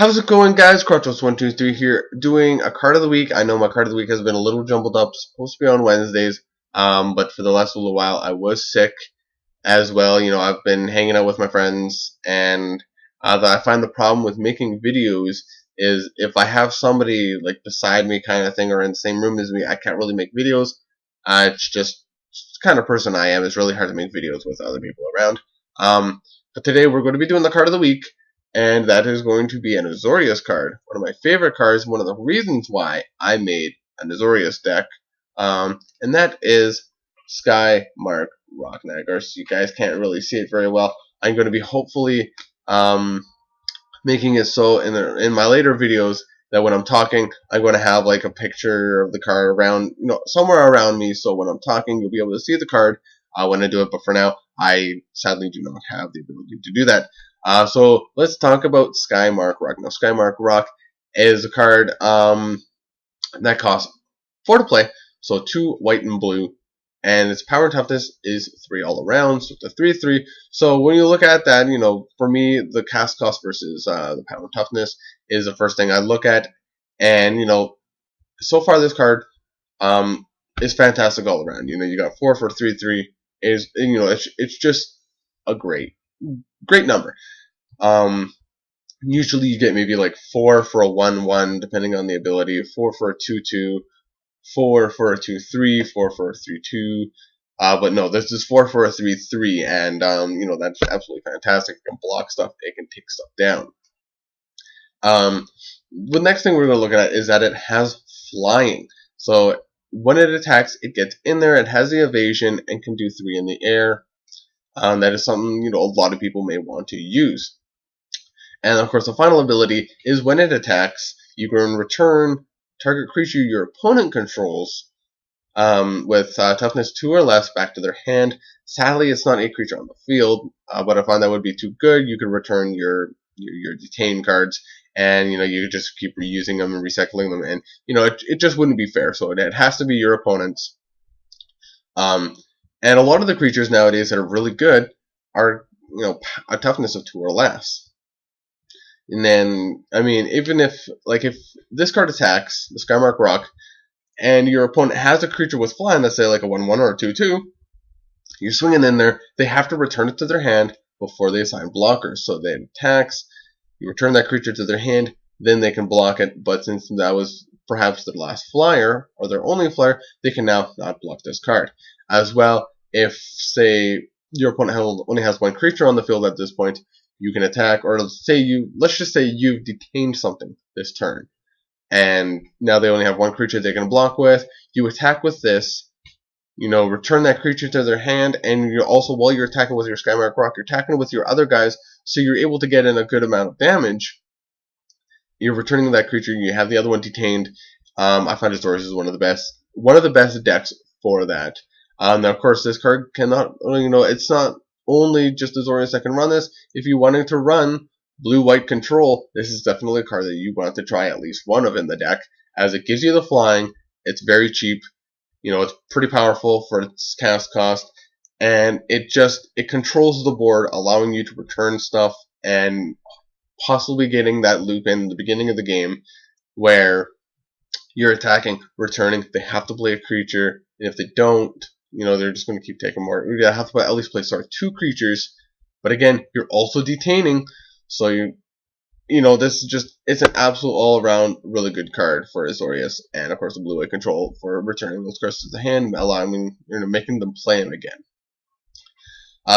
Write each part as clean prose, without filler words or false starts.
How's it going, guys? Kratos123 here, doing a card of the week. I know my card of the week has been a little jumbled up, supposed to be on Wednesdays, but for the last little while I was sick as well. You know, I've been hanging out with my friends, and I find the problem with making videos is if I have somebody like beside me kind of thing or in the same room as me, I can't really make videos. It's just the kind of person I am. It's really hard to make videos with other people around. But today we're going to be doing the card of the week, and that is going to be an Azorius card. One of my favorite cards, one of the reasons why I made an Azorius deck, and that is Skymark ravnica. So you guys can't really see it very well. I'm going to be hopefully making it so in my later videos that when I'm talking, I'm going to have like a picture of the card around, somewhere around me, so when I'm talking, you'll be able to see the card when I do it. But for now, I sadly do not have the ability to do that. So let's talk about Skymark Rock. Now, Skymark Rock is a card that costs 4 to play, so 2 white and blue, and its power and toughness is 3 all around, so it's a 3/3. So when you look at that, for me, the cast cost versus the power and toughness is the first thing I look at, and so far this card is fantastic all around. You got 4 for 3/3. It's just a great number. Usually you get maybe like 4 for a 1/1 depending on the ability, 4 for a 2/2, 4 for a 2/3, 4 for a 3/2. But no, this is 4 for a 3/3, and that's absolutely fantastic. It can block stuff, it can take stuff down. The next thing we're going to look at is that it has flying. So when it attacks, it gets in there, it has the evasion, and can do 3 in the air. That is something a lot of people may want to use. And of course, the final ability is when it attacks, you can return target creature your opponent controls with toughness 2 or less back to their hand. Sadly, it's not a creature on the field, but I find that would be too good. You could return your detained cards, and you could just keep reusing them and recycling them, and it just wouldn't be fair. So it has to be your opponent's. And a lot of the creatures nowadays that are really good are a toughness of 2 or less. And then, I mean, even if this card attacks, the Skymark Rock, and your opponent has a creature with flying, let's say like a 1/1 or a 2/2, you're swinging in there, they have to return it to their hand before they assign blockers. So they attacks, you return that creature to their hand, then they can block it. But since that was perhaps their last flyer, or their only flyer, they can now not block this card. As well, if, say, your opponent only has 1 creature on the field at this point, you can attack, or let's just say you've detained something this turn, and now they only have 1 creature they can block with. You attack with this, return that creature to their hand, and you're also, while you're attacking with your Skymark Rock, you're attacking with your other guys, so you're able to get in a good amount of damage. You're returning that creature, you have the other one detained. I find Azorius is one of the best decks for that. Now, of course, this card cannot, it's not only just Azorius that can run this. If you wanted to run blue-white control, this is definitely a card that you want to try at least one of in the deck, as it gives you the flying. It's very cheap. It's pretty powerful for its cast cost, and it controls the board, allowing you to return stuff and possibly getting that loop in the beginning of the game where you're attacking, returning, they have to play a creature, and if they don't, they're just going to keep taking more. You have to at least play 2 creatures, but again, you're also detaining, so this is it's an absolute all-around really good card for Azorius, and of course the blue-white control for returning those cards to the hand, allowing making them play them again.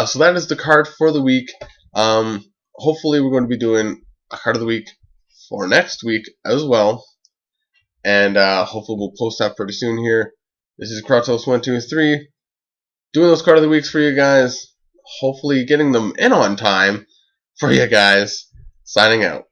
So that is the card for the week. Hopefully we're going to be doing a card of the week for next week as well, and hopefully we'll post that pretty soon here. This is Kratos123 doing those card of the weeks for you guys. Hopefully getting them in on time for you guys. Signing out.